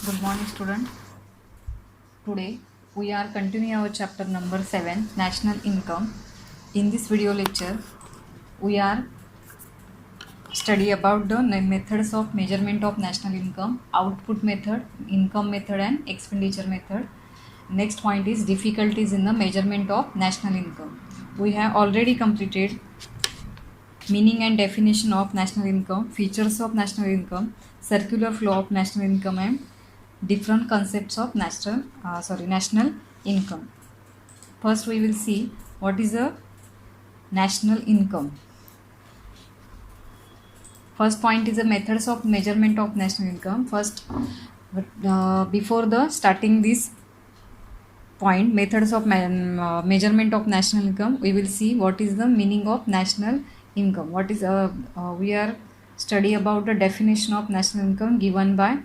Good morning, student. Today we are continuing our chapter number 7, National Income. In this video lecture, we are study about the methods of measurement of national income, output method, income method, and expenditure method. Next point is difficulties in the measurement of national income. We have already completed meaning and definition of national income, features of national income, circular flow of national income, and different concepts of national income. First we will see what is a national income. First point is the methods of measurement of national income. First, before the starting this point, methods of measurement of national income, we will see what is the meaning of national income. What is we are study about the definition of national income given by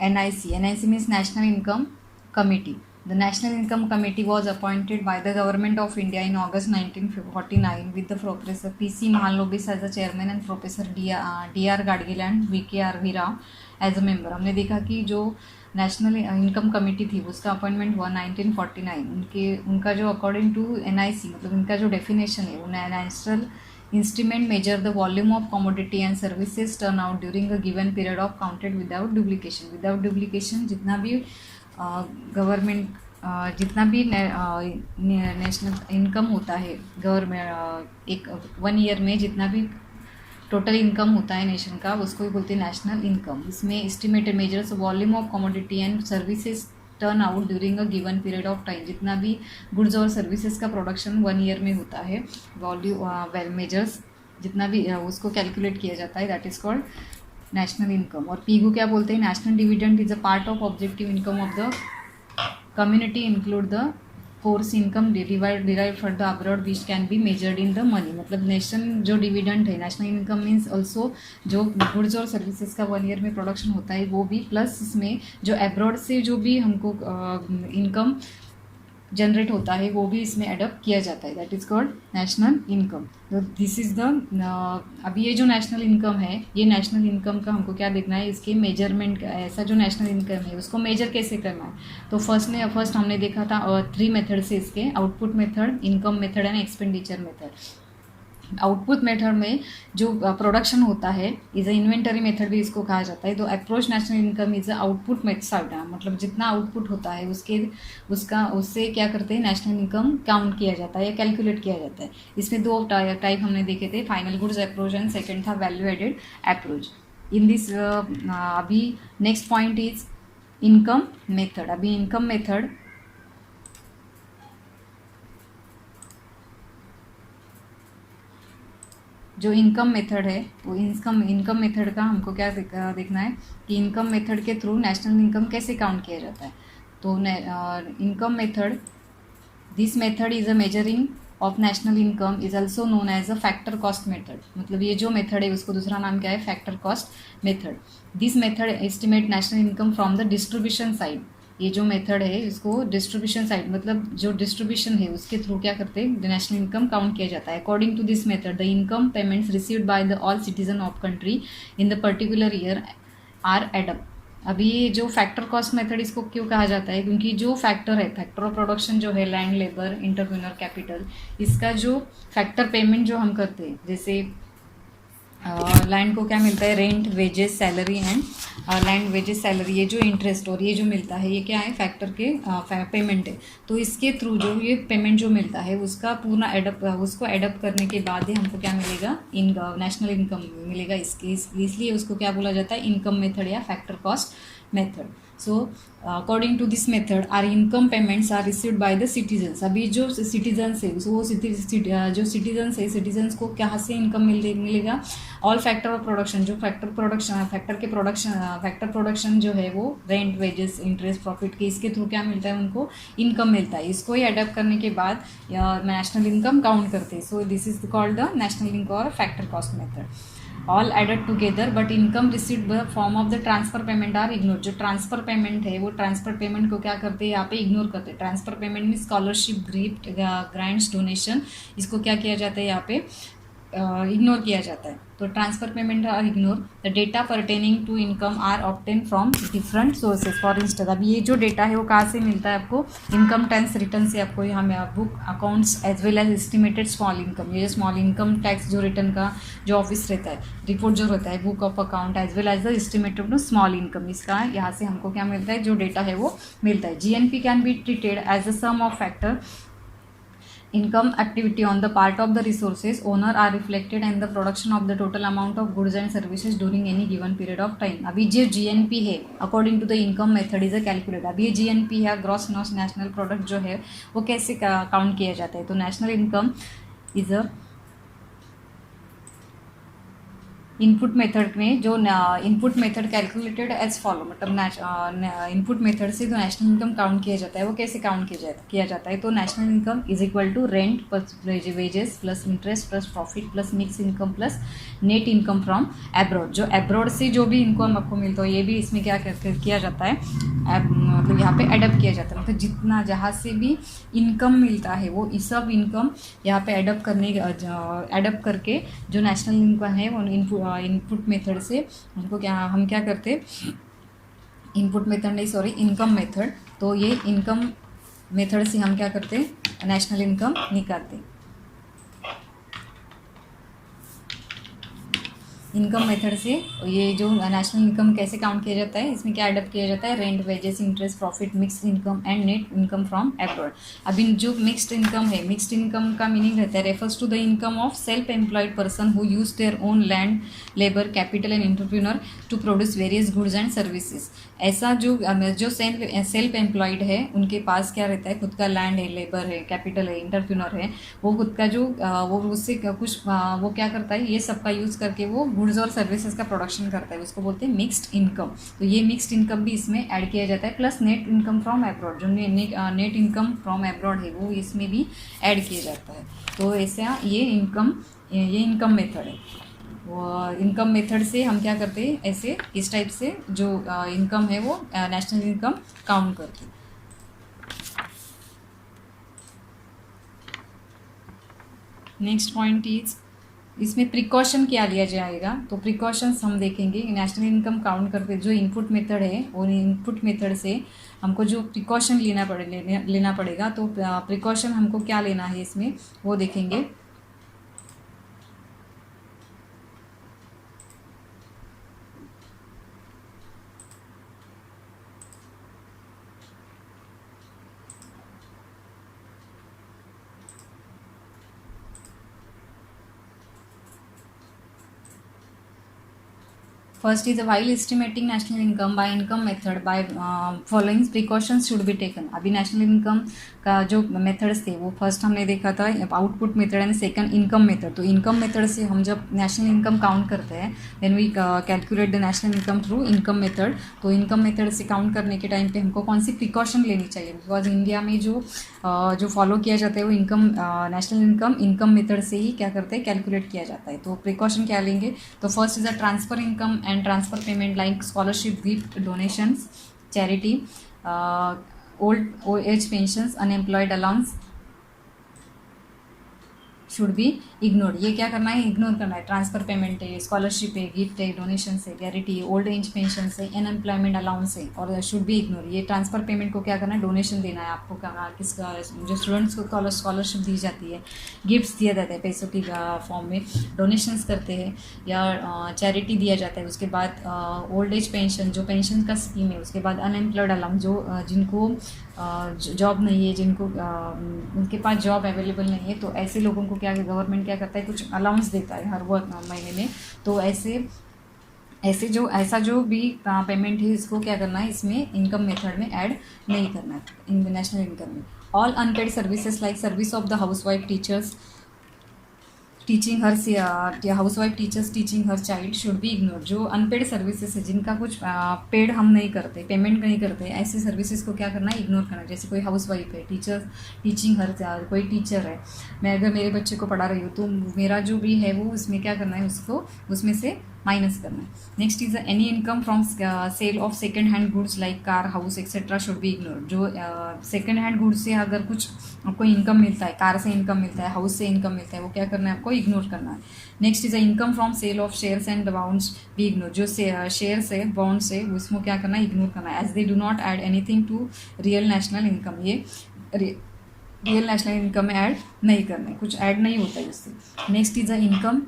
NIC. NIC means National Income Committee. The National Income Committee was appointed by the Government of India in August 1949 with the Professor P.C. Mahalanobis as the chairman and Professor D.R. Gadgil and V.K.R.V. Rao as a member. हमने देखा कि जो national income committee थी उसका appointment हुआ 1949. उनका जो according to NIC मतलब उनका जो डेफिनेशन है वो national instrument measure the volume of commodity and services turn out during a given period of counted without duplication. Without duplication जितना भी गवर्नमेंट जितना भी नेशनल इनकम होता है गवर्नमेंट एक 1 ईयर में जितना भी टोटल इनकम होता है नेशन का उसको ही बोलते हैं नेशनल इनकम. इसमें estimated measures volume of commodity and services turn out during a given period of time. जितना भी गुड्स और सर्विसेज का प्रोडक्शन 1 ईयर में होता है वॉल्यूम मेजर्स जितना भी उसको कैलकुलेट किया जाता है that is called national income. और पी को क्या बोलते हैं? National dividend is a part of objective income of the community include the force income derive for the abroad which can be measured in the money. मतलब nation जो dividend है national income means also जो goods और services का 1 year में production होता है वो भी प्लस इसमें जो अब्रॉड से जो भी हमको इनकम जनरेट होता है वो भी इसमें एडप्ट किया जाता है that is called national income. तो दिस इज द अभी ये जो नेशनल इनकम है ये नेशनल इनकम का हमको क्या देखना है इसके मेजरमेंट. ऐसा जो नेशनल इनकम है उसको मेजर कैसे करना है तो फर्स्ट हमने देखा था 3 मेथड से इसके output method, income method and expenditure method. Output method में जो प्रोडक्शन होता है इज अ इन्वेंटरी मेथड भी इसको कहा जाता है. तो approach national income is a output method मतलब जितना आउटपुट होता है उससे क्या करते हैं नेशनल इनकम काउंट किया जाता है या कैलकुलेट किया जाता है. इसमें 2 टाइप हमने देखे थे, final goods approach and second था value added approach. In this अभी next point is income method. अभी इनकम मेथड जो इनकम मेथड है वो इनकम मेथड का हमको क्या देखना है कि इनकम मेथड के थ्रू नेशनल इनकम कैसे काउंट किया जाता है. तो income method this method is a measuring of national income is also known as a factor cost method. मतलब ये जो मेथड है उसको दूसरा नाम क्या है? Factor cost method. This method estimate national income from the distribution side. ये जो मेथड है इसको डिस्ट्रीब्यूशन साइड मतलब जो डिस्ट्रीब्यूशन है उसके थ्रू क्या करते हैं नेशनल इनकम काउंट किया जाता है. According to this method the income payments received by the all citizen of country in the particular year are add up. अभी जो फैक्टर कॉस्ट मेथड इसको क्यों कहा जाता है? क्योंकि जो फैक्टर है फैक्टर ऑफ प्रोडक्शन जो है लैंड, लेबर, इंटरप्रेन्योर कैपिटल, इसका जो फैक्टर पेमेंट जो हम करते हैं जैसे लैंड को क्या मिलता है? Rent, wages, salary and land wages salary. ये जो इंटरेस्ट और ये जो मिलता है ये क्या है? फैक्टर के पेमेंट है. तो इसके थ्रू जो ये पेमेंट जो मिलता है उसका पूर्ण उसको एडप्ट करने के बाद ही हमको क्या मिलेगा? नेशनल इनकम मिलेगा. इसलिए उसको क्या बोला जाता है? इनकम मेथड या factor cost method. So according to this method are income payments are received by the citizens. अभी जो सिटीजन्स है वो जो सिटीजन्स है सिटीजन्स को कहाँ से इनकम मिलेगा? All factor of production. जो फैक्टर प्रोडक्शन जो है वो रेंट, वेजेस, इंटरेस्ट, प्रॉफिट के इसके थ्रू क्या मिलता है? उनको इनकम मिलता है. इसको ही अडप्ट करने के बाद नेशनल इनकम काउंट करते हैं. So this is called the national income और factor cost method. All added together but income received form of the transfer payment are ignore. जो ट्रांसफर पेमेंट है वो ट्रांसफर पेमेंट को क्या करते हैं यहाँ पे? इग्नोर करते हैं. ट्रांसफर पेमेंट में स्कॉलरशिप, गिफ्ट, ग्रांट्स, डोनेशन इसको क्या किया जाता है यहाँ पे? इग्नोर किया जाता है। तो transfer payment are ignore. The data pertaining to income are obtain from different sources. For instance अब ये जो डेटा है वो कहाँ से मिलता है आपको, इनकम टैक्स रिटर्न से आपको यहाँ में book accounts as well as estimated small income. ये स्मॉल इनकम टैक्स जो रिटर्न का जो ऑफिस रहता है, रिपोर्ट जो रहता है, book of account as well as the estimated small income, इसका यहाँ से हमको क्या मिलता है, जो डेटा है वो मिलता है। GNP can be treated as a sum of factor income activity on the part of the resources owner are reflected in the production of the total amount of goods and services during any given period of time। अभी जो GNP है according to the income method is a calculate. अभी ये GNP है, gross national product जो है वो कैसे काउंट किया जाता है, तो national income is a input method में जो input method calculated as follow, मतलब इनपुट मेथड से जो नेशनल इनकम काउंट किया जाता है वो कैसे काउंट किया जाता है, तो national income is equal to rent plus wages plus interest plus profit plus mix income plus net income from abroad. जो एब्रॉड से जो भी इनकम आपको मिलता है ये भी इसमें क्या किया जाता है, मतलब यहाँ पे एडप्ट किया जाता है। मतलब जितना जहाँ से भी इनकम मिलता है वो इस सब इनकम यहाँ पे एडप्ट करके जो नेशनल इनकम है वो इनपुट मेथड से हम क्या करते, इनपुट मेथड नहीं सॉरी इनकम मेथड, तो ये इनकम मेथड से हम क्या करते, नेशनल इनकम निकालते। इनकम मेथड से ये जो नेशनल इनकम कैसे काउंट किया जाता है, इसमें क्या एडप्ट किया जाता है, rent wages interest profit mixed income and net income from abroad. अभी जो मिक्स्ड इनकम है, मिक्स्ड इनकम का मीनिंग रहता है refers to the income of self employed person who use their own land labour capital and entrepreneur to produce various goods and services. ऐसा जो self employed है उनके पास क्या रहता है, खुद का लैंड है, लेबर है, कैपिटल है, एंटरप्रेन्योर है, वो खुद का जो वो उससे कुछ वो क्या करता है, ये सबका यूज़ करके वो गुड्स और सर्विसेज का प्रोडक्शन करता है, उसको बोलते हैं मिक्स्ड इनकम। तो ये मिक्स्ड इनकम भी इसमें ऐड किया जाता है, plus net income from abroad, जो नेट इनकम फ्रॉम एब्रॉड है वो इसमें भी ऐड किया जाता है। तो ऐसा ये इनकम मेथड है। वो इनकम मेथड से हम क्या करते हैं, ऐसे इस टाइप से जो इनकम है वो नेशनल इनकम काउंट करते हैं। नेक्स्ट पॉइंट इज इसमें प्रिकॉशन क्या लिया जाएगा, तो प्रिकॉशंस हम देखेंगे। नेशनल इनकम काउंट करते जो इनपुट मेथड है वो इनपुट मेथड से हमको जो प्रिकॉशन लेना पड़ेगा, तो प्रिकॉशन हमको क्या लेना है इसमें वो देखेंगे। First is while estimating national income by income method by following precautions should be taken। अभी नेशनल इनकम का जो मेथड्स थे वो फर्स्ट हमने देखा था output method and second income method. तो इनकम मेथड से हम जब नेशनल इनकम काउंट करते हैं then we calculate the national income through income method. तो इनकम मेथड से काउंट करने के टाइम पे हमको कौन सी प्रिकॉशन लेनी चाहिए, बिकॉज इंडिया में जो फॉलो किया जाता है वो नेशनल इनकम मेथड से ही क्या करते हैं, कैलकुलेट किया जाता है। तो प्रिकॉशन क्या लेंगे, तो first is a transfer income and transfer payment like scholarship, gift, donations, charity, old age pensions, unemployed allowance should be ignored. ये क्या करना है, इग्नोर करना है। ट्रांसफर पेमेंट है, स्कॉलरशिप है, गिफ्ट है, डोनेशन है, चैरिटी है, ओल्ड एज पेंशन है, अनएम्प्लॉयमेंट अलाउंस है और शुड बी इग्नोर। ये ट्रांसफर पेमेंट को क्या करना है, डोनेशन देना है आपको, किसका जो स्टूडेंट्स को स्कॉलरशिप दी जाती है, गिफ्ट्स दिया जाता है पैसों की फॉर्म में, डोनेशंस करते हैं या चैरिटी दिया जाता है। उसके बाद ओल्ड एज पेंशन जो पेंशन का स्कीम है, उसके बाद अनएम्प्लॉयड अलाउंस जो जिनको जॉब नहीं है, जिनको उनके पास जॉब अवेलेबल नहीं है, तो ऐसे लोगों को क्या गवर्नमेंट क्या करता है, कुछ अलाउंस देता है हर महीने में। तो ऐसा जो भी पेमेंट है इसको क्या करना है, इसमें इनकम मेथड में ऐड नहीं करना है नेशनल इनकम में। All unpaid services like service of the housewife teachers teaching her child should be ignore. जो अनपेड सर्विसेज है, जिनका कुछ पेड हम नहीं करते, पेमेंट नहीं करते, ऐसे सर्विसेज को क्या करना है, इग्नोर करना है। जैसे कोई हाउसवाइफ है, टीचिंग हर कोई टीचर है, मैं अगर मेरे बच्चे को पढ़ा रही हूँ तो मेरा जो भी है वो उसमें क्या करना है, उसमें से माइनस करना है. Next is any income from sale of second hand goods like car, house etcetera should be ignore. जो सेकेंड हैंड गुड्स से अगर कुछ आपको इनकम मिलता है, कार से इनकम मिलता है, हाउस से इनकम मिलता है, वो क्या करना है आपको इग्नोर करना है. Next is income from sale of shares and bonds be ignore. जो शेयर्स है, बॉन्ड्स है, उसमें क्या करना है इग्नोर करना है, as they do not add anything to real national income. ये रियल नेशनल इनकम में ऐड नहीं करना है, कुछ ऐड नहीं होता है इससे. Next is a income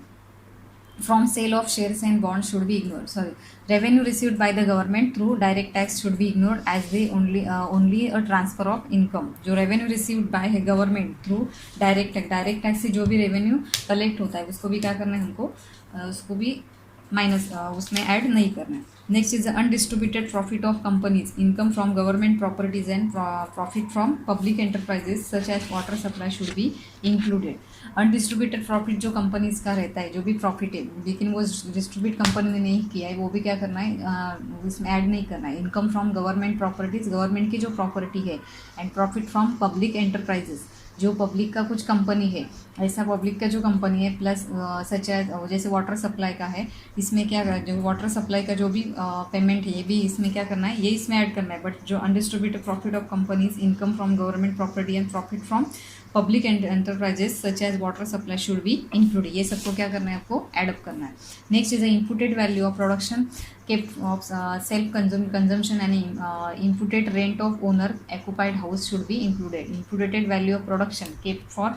from sale of shares and bonds should be ignored. Sorry, revenue received by the government through direct tax should be ignored as they only a transfer of income. जो revenue received by government through direct tax से जो भी revenue collect होता है उसको भी क्या करना है हमको, उसको भी माइनस उसमें ऐड नहीं करना है. Next is undistributed profit of companies, income from government properties and profit from public enterprises such as water supply should be included. Undistributed profit जो कंपनीज का रहता है, जो भी प्रॉफिट है लेकिन वो डिस्ट्रीब्यूट कंपनी ने नहीं किया है, वो भी क्या करना है इसमें ऐड नहीं करना है. Income from government properties, government की जो प्रॉपर्टी है, and profit from public enterprises, जो पब्लिक का कुछ कंपनी है, ऐसा पब्लिक का जो कंपनी है, प्लस सच एज जैसे वाटर सप्लाई का है, इसमें क्या जो वाटर सप्लाई का जो भी पेमेंट है ये भी इसमें क्या करना है, ये इसमें ऐड करना है. बट जो undistributed profit of companies, income from government property and profit from public enterprises such as water supply should be included. ये सबको क्या करना है आपको एडअप करना है. Next is imputed value of production kept of self consumption and imputed rent of owner occupied house should be included. Imputed value of production kept for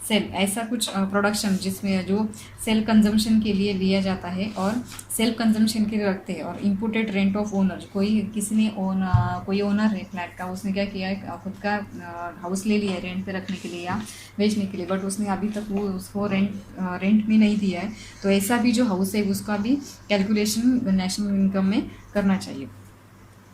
sale, ऐसा कुछ प्रोडक्शन जिसमें जो सेल्फ कंजम्पशन के लिए लिया जाता है और सेल्फ कंजम्पशन के लिए रखते हैं. और इम्पुटेड रेंट ऑफ ओनर, किसी ने कोई ओनर है फ्लैट का, उसने क्या किया है खुद का हाउस ले लिया है रेंट पे रखने के लिए या बेचने के लिए, बट उसने अभी तक वो उसको रेंट भी नहीं दिया है, तो ऐसा भी जो हाउस है उसका भी कैलकुलेशन नेशनल इनकम में करना चाहिए,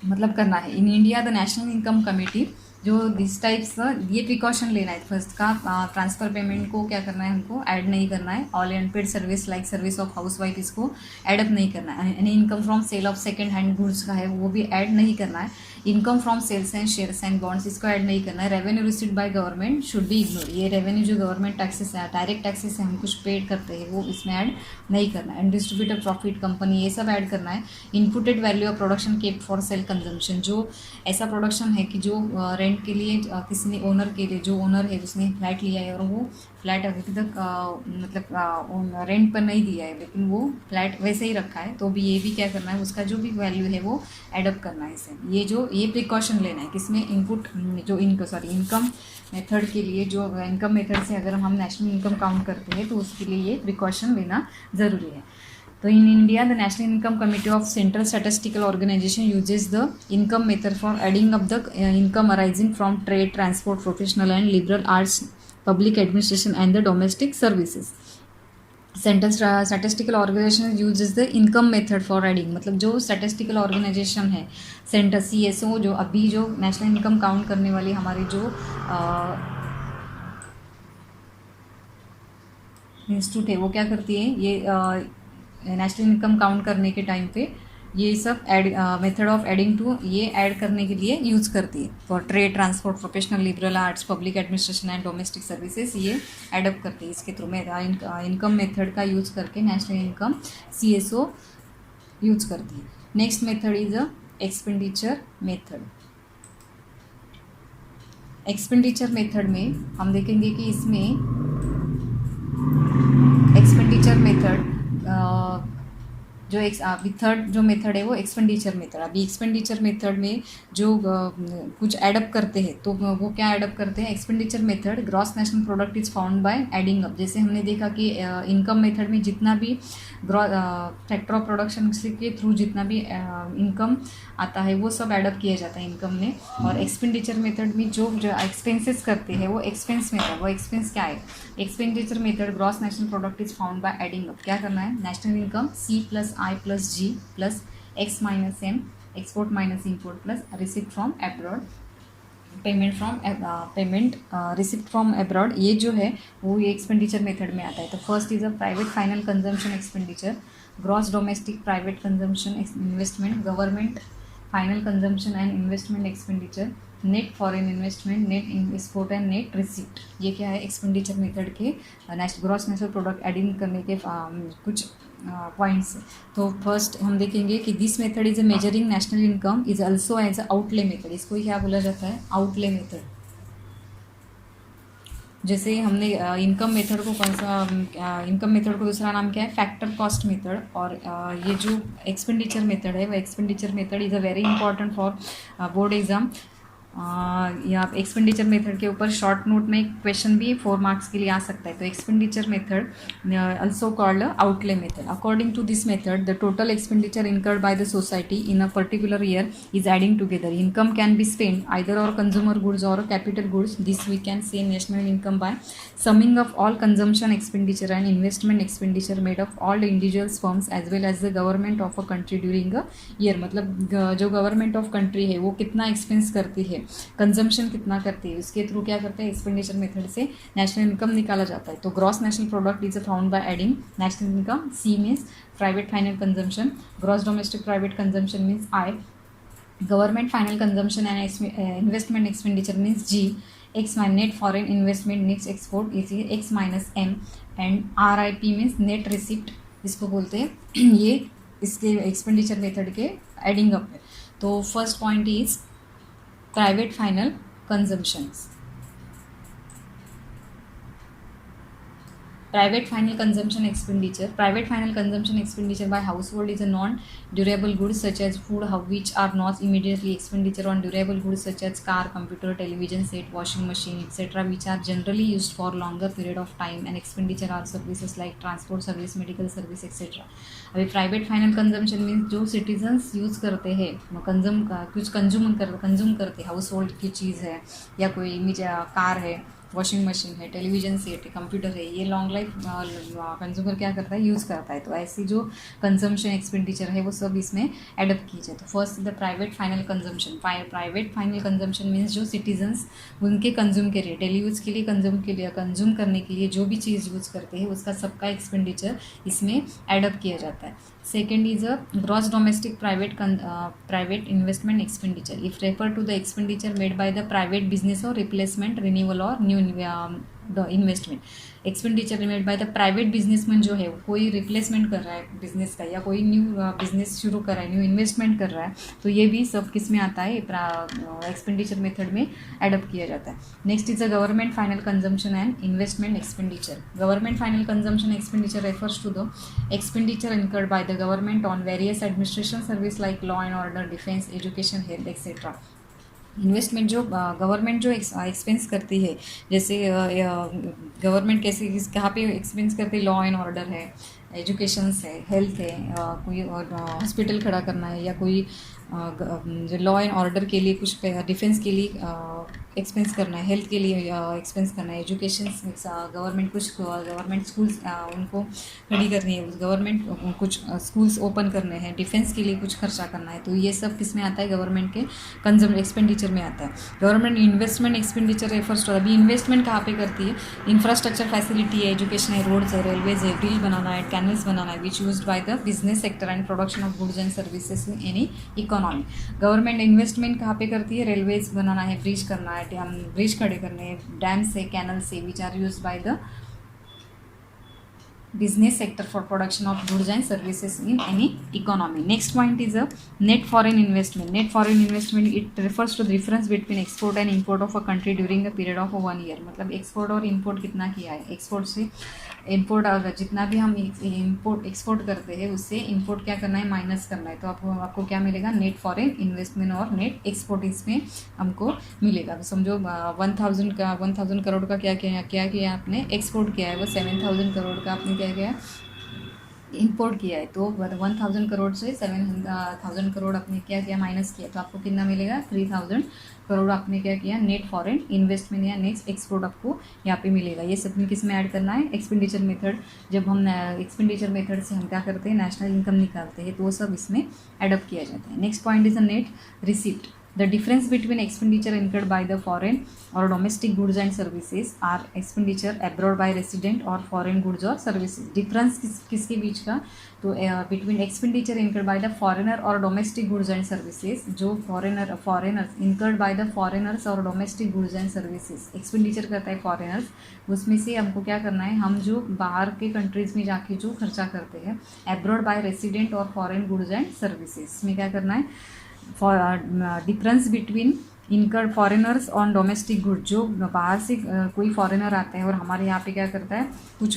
मतलब करना है. इन India the national income committee जो दिस टाइप्स ये प्रिकॉशन लेना है. फर्स्ट का ट्रांसफ़र पेमेंट को क्या करना है हमको ऐड नहीं करना है. All unpaid service like service of housewife, इसको ऐडअप नहीं करना है. Any income from sale of second hand goods का है वो भी ऐड नहीं करना है. Income from sales and shares and bonds, इसको ऐड नहीं करना है. Revenue received by government should be ignore. ये रेवेन्यू जो गवर्नमेंट टैक्सेस है, डायरेक्ट टैक्सेस से हम कुछ पेड करते हैं, वो इसमें ऐड नहीं करना है. अनडिस्ट्रीब्यूटेड प्रॉफिट कंपनी, ये सब ऐड करना है. Inputted value of production kept for self consumption, जो ऐसा प्रोडक्शन है कि जो रेंट के लिए किसी ने ओनर के लिए, जो ओनर है उसने फ्लैट लिया है और वो फ्लैट अभी तक मतलब रेंट पर नहीं दिया है लेकिन वो फ्लैट वैसे ही रखा है, तो भी ये भी क्या करना है, उसका जो भी वैल्यू है वो एडअप करना है इसे. ये प्रिकॉशन लेना है किसमें, इनपुट जो इनकम मेथड के लिए, जो इनकम मेथड से अगर हम नेशनल इनकम काउंट करते हैं तो उसके लिए ये प्रिकॉशन लेना ज़रूरी है. तो in India the national income committee of central statistical organisation uses the income method for adding up the income arising from trade, transport, professional and liberal arts, public administration and the domestic services. Central statistical organisation uses the income method for adding, मतलब जो statistical organisation है centre CSO, जो अभी जो national income count करने वाली हमारी जो इंस्टीट्यूट है वो क्या करती है, ये नेशनल इनकम काउंट करने के टाइम पे ये सब मेथड ऑफ एडिंग टू ये ऐड करने के लिए यूज़ करती है. For trade, transport, professional, liberal arts, public administration and domestic services ये एडअप करती है. इसके थ्रू में इनकम मेथड का यूज़ करके नेशनल इनकम CSO यूज करती है. Next method is a expenditure method. Expenditure method में हम देखेंगे कि इसमें एक्सपेंडिचर मेथड जो अभी थर्ड जो मेथड है वो एक्सपेंडिचर मेथड. अभी एक्सपेंडिचर मेथड में जो कुछ एडअप करते हैं तो वो क्या एडअप करते हैं, expenditure method gross national product is found by adding up. जैसे हमने देखा कि इनकम मेथड में जितना भी फैक्टर ऑफ प्रोडक्शन के थ्रू जितना भी इनकम आता है वो सब एडअप किया जाता है इनकम में. और एक्सपेंडिचर मेथड में जो एक्सपेंसेस करते हैं वो एक्सपेंस मेथड, वो एक्सपेंस क्या है, expenditure method gross national product is found by adding up. क्या करना है, national income C + I + G + X - M, export minus import plus receipt from abroad, payment receipt from abroad, ये जो है वो ये एक्सपेंडिचर मेथड में आता है. तो first is a private final consumption expenditure, gross domestic private consumption investment, government final consumption and investment expenditure, net foreign investment, net export and net receipt. ये क्या है, एक्सपेंडिचर मेथड के ग्रॉस नेशनल प्रोडक्ट एडिंग करने के कुछ points. तो first हम देखेंगे कि this method is a measuring national income is also as a outlay method. इसको क्या बोला जाता है, आउटले मेथड। जैसे हमने इनकम मेथड को कौन सा, इनकम मेथड को दूसरा नाम क्या है, फैक्टर कॉस्ट मेथड। और ये जो एक्सपेंडिचर मेथड है वो expenditure method is a very important for board exam. या एक्सपेंडिचर मेथड के ऊपर शॉर्ट नोट में एक क्वेश्चन भी 4 मार्क्स के लिए आ सकता है। तो expenditure method also called outlay method. According to this method the total expenditure incurred by the society in a particular year is adding together. Income can be spend either or consumer goods or capital goods. This we can say national income by summing of all consumption expenditure and investment expenditure made of all the individuals firms as well as the government of a country during a year। मतलब जो government of country है वो कितना expense करती है, consumption कितना करती है, उसके थ्रू क्या करते हैं, एक्सपेंडिचर मेथड से नेशनल इनकम निकाला जाता है। तो gross national product is found by adding national income. C means private final consumption, gross domestic private consumption means I, government final consumption and investment expenditure means G, X mine net foreign investment net export is X minus M, and R I P means net receipt, इसको बोलते हैं। ये इसके expenditure method के adding up है। तो first point is private final consumptions. Private final consumption expenditure. Private final consumption expenditure by household is a non-durable goods such as food, which are not immediately expenditure on durable goods such as car, computer, television set, washing machine, etc., which are generally used for longer period of time, and expenditure on services like transport service, medical service, etc. अभी private final consumption means जो citizens use करते हैं, कुछ consume करते हैं, house hold की चीज़ है या कोई कार है, वॉशिंग मशीन है, टेलीविजन सेट है, कंप्यूटर है, ये लॉन्ग लाइफ कंज्यूमर क्या करता है, यूज़ करता है। तो ऐसी जो कंजम्पशन एक्सपेंडिचर है वो सब इसमें एडप्ट कीजिए। तो first the private final consumption. Private final consumption means जो सिटीजन्स उनके कंज्यूम के लिए, डेली यूज़ के लिए, कंज्यूम करने के लिए जो भी चीज़ यूज़ करते हैं उसका सबका एक्सपेंडिचर इसमें एडप्ट किया जाता है। Second is a gross domestic private investment expenditure. If refer to the expenditure made by the private business or replacement, renewal or new the investment. Expenditure made by the private businessman जो है कोई replacement कर रहा है business का या कोई new business शुरू कर रहा है, न्यू इन्वेस्टमेंट कर रहा है, तो ये भी सब किस में आता है, एक्सपेंडिचर मेथड में एडप्ट किया जाता है। Next is a government final consumption and investment expenditure. Government final consumption expenditure refers to the expenditure incurred by the government on various administration service like law and order, defence, education, health etcetera. Investment जो government जो expense करती है, जैसे government कैसे कहाँ पे expense करती है, लॉ एंड ऑर्डर है, एजुकेशन है, हेल्थ है, कोई हॉस्पिटल खड़ा करना है या कोई जो लॉ एंड ऑर्डर के लिए कुछ, डिफेंस के लिए एक्सपेंस करना है, हेल्थ के लिए एक्सपेंस करना है, एजुकेशन गवर्नमेंट कुछ गवर्नमेंट स्कूल्स उनको खड़ी करनी है, गवर्नमेंट कुछ स्कूल्स ओपन करने हैं, डिफेंस के लिए कुछ खर्चा करना है, तो ये सब किस में आता है, गवर्नमेंट के एक्सपेंडिचर में आता है। Government investment expenditure refers to, अभी इन्वेस्टमेंट कहाँ पे करती है, इंफ्रास्ट्रक्चर फैसिलिटी है, एजुकेशन है, रोड्स है, रेलवेज है, ब्रिज बनाना है, कैनल्स बनाना है, which used by the business sector and production of goods and services in any economy. Government investment कहाँ पे करती है, रेलवेज बनाना है, ब्रिज करना है, ब्रिज खड़े करने हैं, डैम से, कैनल से, which are used by the business sector for production of goods and services in any economy. Next point is a net foreign investment. Net foreign investment, it refers to the difference between export and import of a country during a period of 1 year. मतलब export और import कितना किया है, export से import, अगर जितना भी हम एक्सपोर्ट करते हैं उससे इम्पोर्ट क्या करना है, माइनस करना है, तो आपको क्या मिलेगा, नेट फॉरेन इन्वेस्टमेंट और नेट एक्सपोर्ट इसमें हमको मिलेगा। तो समझो 1000 करोड़ का क्या किया आपने, एक्सपोर्ट किया है, वो 7000 करोड़ का आपने क्या किया, इंपोर्ट किया है, तो 1000 करोड़ से 7000 करोड़ आपने क्या किया, माइनस किया, तो आपको कितना मिलेगा, 3000 करोड़ आपने क्या किया, नेट फॉरेन इन्वेस्टमेंट या नेट एक्सपोर्ट आपको यहाँ पे मिलेगा। ये सब में किस में ऐड करना है, एक्सपेंडिचर मेथड। जब हम एक्सपेंडिचर मेथड से हम क्या करते हैं, नेशनल इनकम निकालते हैं, तो वो सब इसमें एडप्ट किया जाता है। Next point is a net receipt. The difference between expenditure incurred by the foreign और domestic goods and services are expenditure abroad by resident और फॉरेन गुड्स और सर्विसेज। डिफरेंस किसके बीच का, तो between expenditure incurred by the foreigner और domestic goods and services, जो foreigners incurred by the foreigners और domestic goods and services expenditure करता है फॉरेनर्स, उसमें से हमको क्या करना है, हम जो बाहर के कंट्रीज़ में जाके जो खर्चा करते हैं अब्रॉड बाय रेसिडेंट और फॉरेन गुड्स एंड सर्विसेज में क्या करना है, difference between incurred foreigners on domestic good, जो बाहर से कोई फॉरेनर आता है और हमारे यहाँ पे क्या करता है, कुछ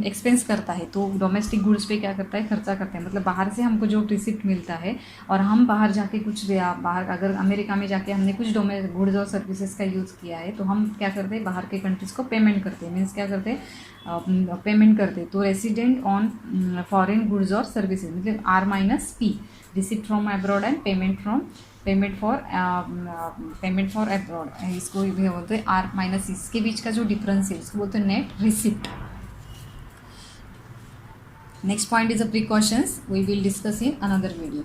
एक्सपेंस करता है, तो डोमेस्टिक गुड्स पे क्या करता है, खर्चा करता है। मतलब बाहर से हमको जो रिसिप्ट मिलता है और हम बाहर जाके कुछ बाहर अगर अमेरिका में जाके हमने कुछ गुड्स और सर्विसेज का यूज़ किया है, तो हम क्या करते हैं, बाहर के कंट्रीज़ को पेमेंट करते हैं, मीन्स क्या करते हैं, पेमेंट करते हैं। तो रेसिडेंट ऑन फॉरेन गुड्स और सर्विसेज मतलब R-P, receipt from abroad and payment for abroad, इसको बोलते हैं R-, इसके बीच का जो डिफरेंस है इसको बोलते हैं net receipt. Next point is a precautions, we will discuss in another video.